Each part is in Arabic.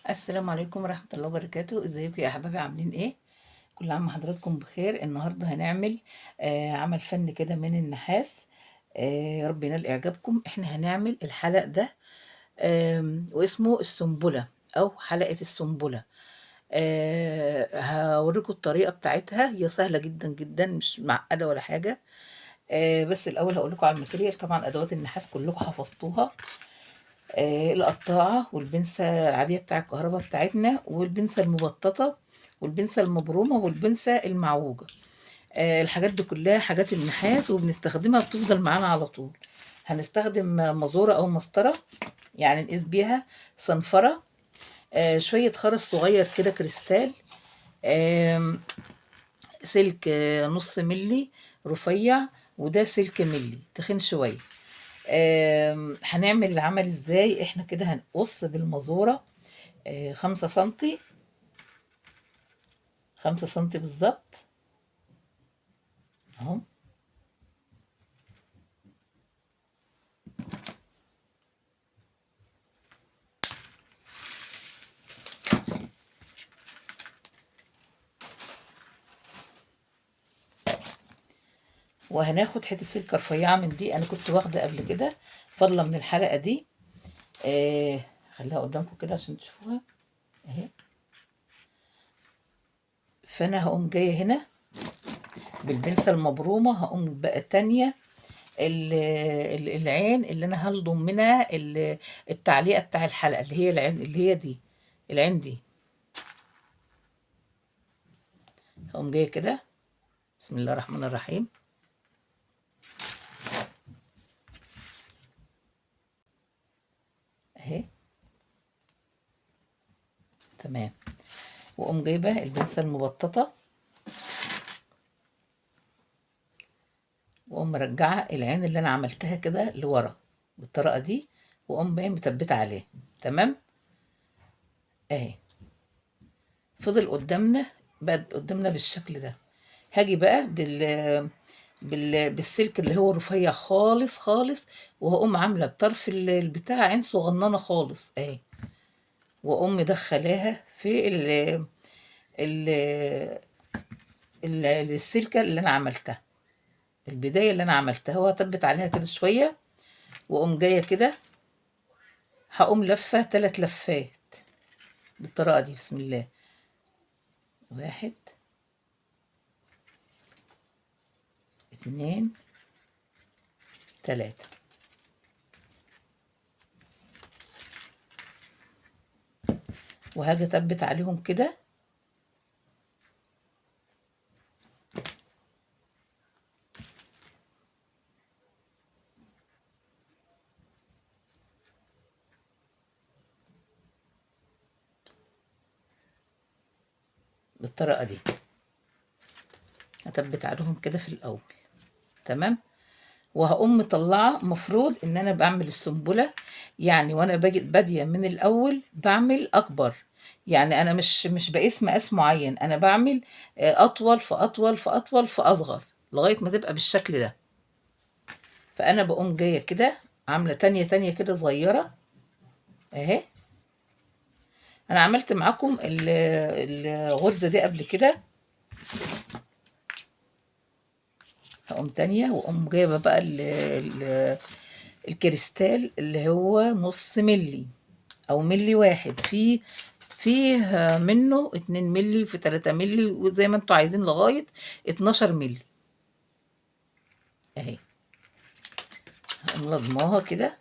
السلام عليكم ورحمة الله وبركاته. ازيكم يا احبابي؟ عاملين ايه؟ كل عام وحضراتكم بخير. النهارده هنعمل عمل فن كده من النحاس. يا رب ينال اعجابكم. احنا هنعمل الحلق ده واسمه السنبلة او حلقة السنبلة. هوريكم الطريقة بتاعتها، هي سهلة جدا جدا، مش معقدة ولا حاجة. بس الاول هقول لكم على الماتيريال. طبعا ادوات النحاس كلكم حفظتوها. القطاعة والبنسة العادية بتاع الكهرباء بتاعتنا، والبنسة المبططة، والبنسة المبرومة، والبنسة المعوجة. الحاجات دي كلها حاجات النحاس وبنستخدمها، بتفضل معانا على طول. هنستخدم مزورة أو مسطرة، يعني نقيس بيها. صنفرة، شوية خرز صغير كده كريستال، آم، سلك نص ملي رفيع، وده سلك ملي تخين شوية. هنعمل العمل ازاي؟ احنا كده هنقص بالمزورة 5 سنتي، 5 سنتي بالظبط اهو. وهناخد حتة سلكة رفيعة من دي، انا كنت واخدة قبل كده فاضلة من الحلقة دي. آه خليها قدامكم كده عشان تشوفوها اهي. فانا هقوم جاية هنا بالبنسة المبرومة، هقوم بقى تانية العين اللي انا هلضم منها التعليقة بتاع الحلقة، اللي هي العين، اللي هي دي، العين دي. هقوم جاية كده، بسم الله الرحمن الرحيم. اهي تمام. واقوم جايبه البنسة المبططة، واقوم مرجعه العين اللي انا عملتها كده لورا بالطريقه دي، واقوم بقى مثبته عليه. تمام اهي. فضل قدامنا، بقى قدامنا بالشكل ده. هاجي بقى بالسلك اللي هو رفيع خالص خالص، وهقوم عامله بطرف البتاع عين صغننه خالص اهي، واقوم مدخلاها في ال السلكه اللي انا عملتها، البدايه اللي انا عملتها، وهثبت عليها كده شويه. واقوم جايه كده، هقوم لفه 3 لفات بالطريقه دي. بسم الله، 1 2 3. وهاجي اثبت عليهم كده بالطريقه دي، هثبت عليهم كده في الاول. تمام. وهقوم مطلعه، مفروض ان انا بعمل السنبله، يعني وانا باجي باديه من الاول بعمل اكبر. يعني انا مش بقيس مقاس معين، انا بعمل اطول فاطول فاطول فاصغر لغايه ما تبقى بالشكل ده. فانا بقوم جايه كده عامله تانية تانية كده صغيره اهي. انا عملت معاكم الغرزه دي قبل كده. هقوم تانية، واقوم جايبه بقى الكريستال اللي هو نص ملي او ملي واحد، فيه منه 2 ملي، في 3 ملي، وزي ما انتوا عايزين لغايه 12 ملي اهي. هقوم لضماها كده،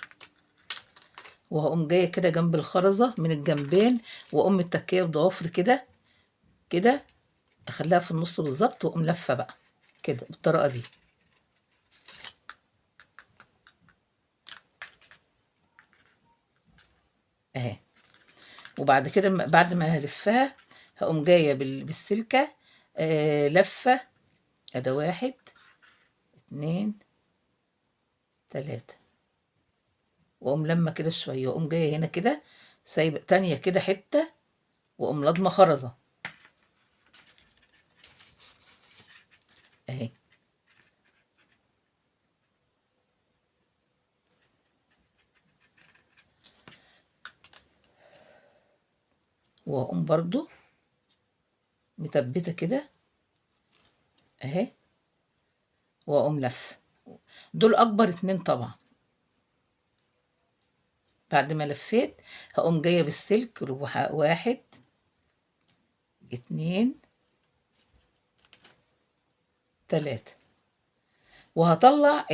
وهقوم جايه كده جنب الخرزه من الجنبين، واقوم متكيه بضوافر كده كده، اخليها في النص بالظبط، واقوم لفه بقى كده بالطريقه دي اهي. وبعد كده بعد ما هلفها، هقوم جايه بالسلكه لفه. ادي 1 2 3. واقوم لما كده شويه، واقوم جايه هنا كده سايبه تانية كده حته، واقوم لضمه خرزه اهي. واقوم برضو مثبته كده اهي، واقوم لف. دول اكبر اتنين طبعا. بعد ما لفيت هقوم جايه بالسلك واحد اتنين تلاتة، وهطلع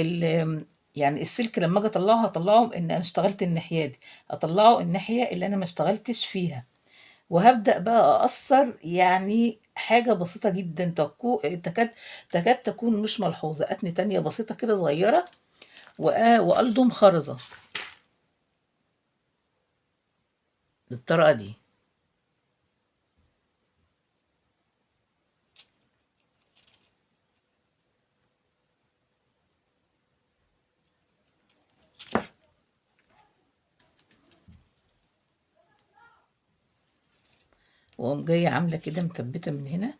يعني السلك لما اجي اطلعه هطلعه ان انا اشتغلت الناحيه دي، اطلعه الناحيه اللي انا ما اشتغلتش فيها، وهبدأ بقى اقصر يعني حاجه بسيطه جدا، تكاد تكون مش ملحوظه، اتني تانية بسيطه كده صغيره، والضم خرزه بالطريقه دي. واقوم جايه عامله كده مثبته من هنا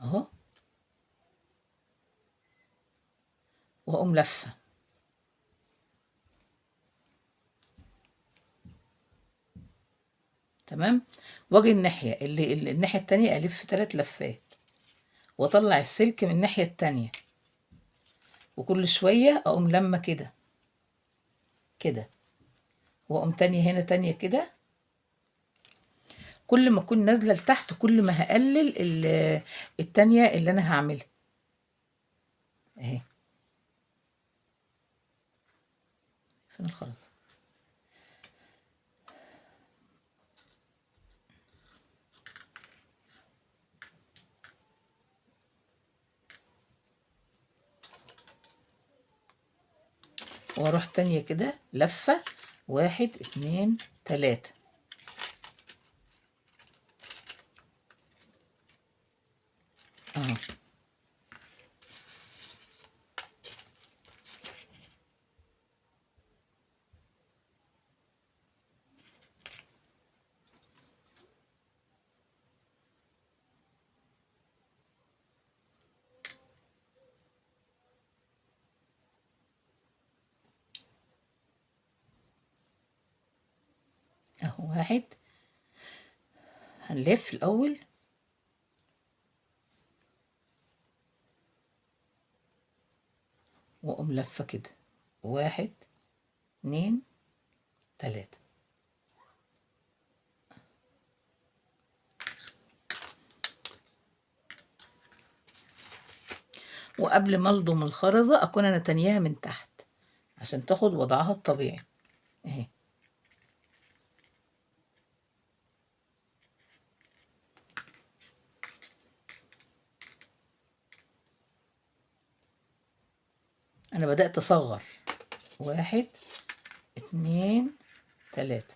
اهو، واقوم لفه. تمام. واجي الناحيه التانية الف 3 لفات، واطلع السلك من الناحيه التانية، وكل شويه اقوم لما كده كده، واقوم تانية هنا تانية كده. كل ما اكون نازله لتحت كل ما هقلل التانية اللي انا هعملها اهي. فين الخرز؟ واروح تانية كده لفه واحد اتنين تلاتة اهو. اهو واحد، هنلف الاول واقوم لفه كده واحد اتنين تلاتة. وقبل ما الضم الخرزة اكون انا تانياها من تحت عشان تاخد وضعها الطبيعي اهي. انا بدأت اصغر واحد اتنين تلاتة.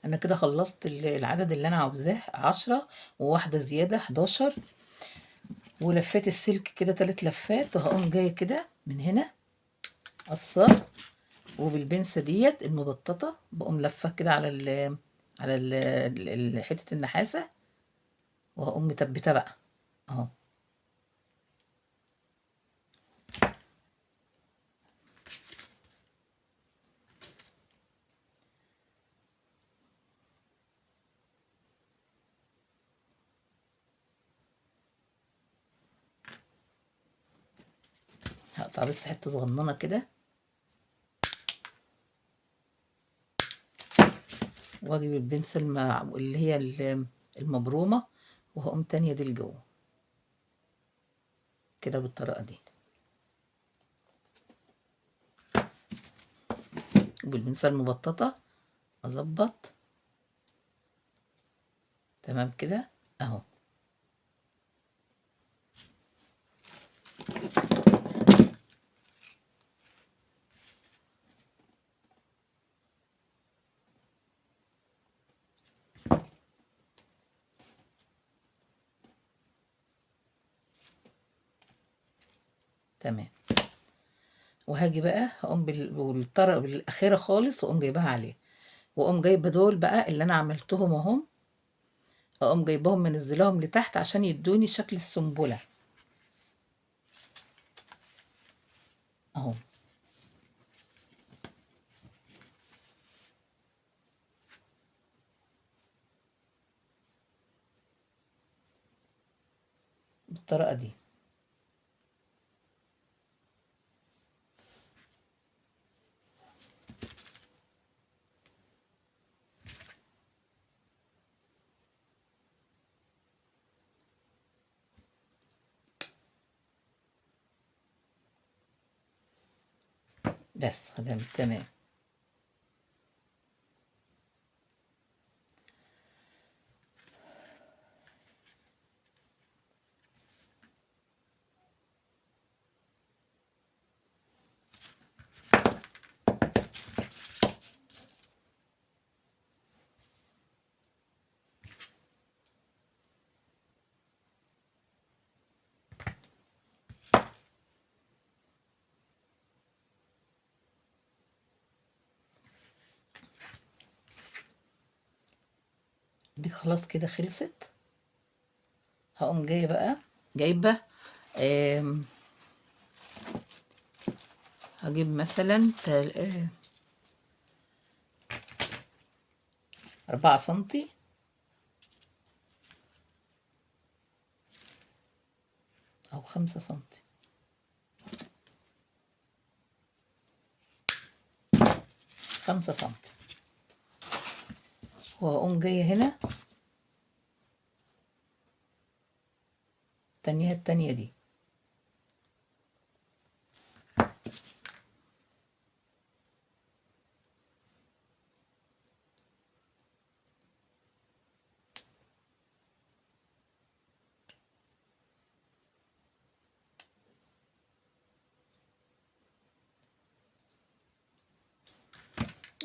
انا كده خلصت العدد اللي انا عاوزاه 10، وواحدة زيادة 11، ولفيت السلك كده 3 لفات، وهقوم جاية كده من هنا قصر، وبالبنسة ديت المبططة بقوم لفة كده على حتة النحاسة، وهقوم مثبتة بقى اهو. هقطع بس حتة صغننة كده، واجيب البنسة اللي هي المبرومة، وهقوم تانية دي لجوه كده بالطريقة دي، وبالبنسة المبططة اظبط تمام كده اهو. تمام. وهاجي بقى هقوم بالطرف بالاخيره خالص واقوم جايباها عليه، واقوم جايبه دول بقى اللي انا عملتهم اهم، اقوم جايباهم منزلاهم لتحت عشان يدوني شكل السنبله اهو. بالطريقه دي. بس تمام تمام. دي خلاص كده خلصت. هقوم جايه بقى جايبه آم، هجيب مثلا 4 سنتي، او 5 سنتي، 5 سنتي. وهقوم جايه هنا التانية دي،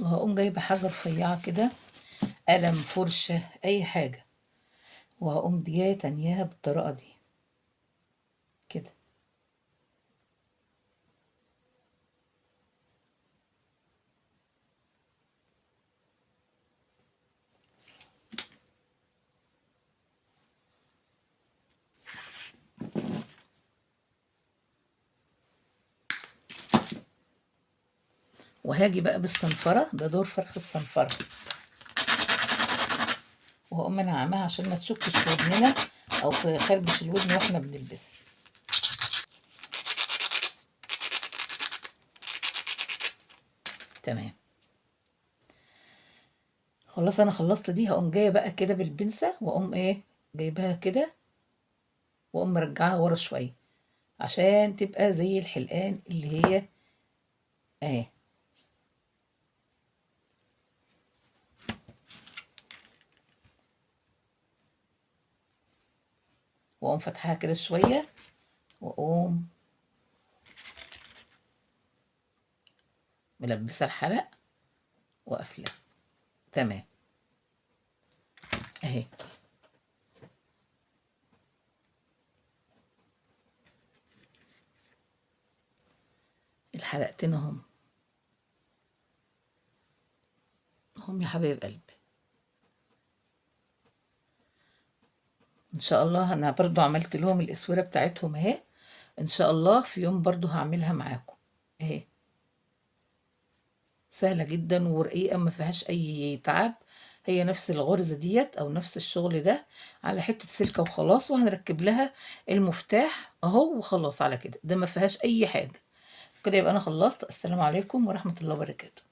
وهقوم جايبه حاجه رفيعه كده، قلم، فرشه، اي حاجه، وهقوم جايه تانياها بالطريقه دي كده. وهاجي بقى بالصنفره، ده دور فرخ الصنفره، وهقوم انا عاماها عشان ما تشكش في ودننا او تخربش الودن واحنا بنلبسها. تمام. خلاص انا خلصت دي، هقوم جايه بقى كده بالبنسه واقوم ايه جايباها كده، واقوم مرجعها ورا شويه عشان تبقى زي الحلقان اللي هي اهي. واقوم فاتحاها كده شويه، واقوم ملبسه الحلق وقافله. تمام اهي. الحلقتين اهم هم يا حبايب قلبي. ان شاء الله انا برضو عملت لهم الاسوره بتاعتهم اهي، ان شاء الله في يوم برضو هعملها معاكم اهي. سهله جدا ورقيقه ما فيهاش اي تعب، هي نفس الغرزه ديت او نفس الشغل ده على حته سلكه وخلاص، وهنركب لها المفتاح اهو وخلاص على كده، ده ما فيهاش اي حاجه. كده يبقى انا خلصت. السلام عليكم ورحمه الله وبركاته.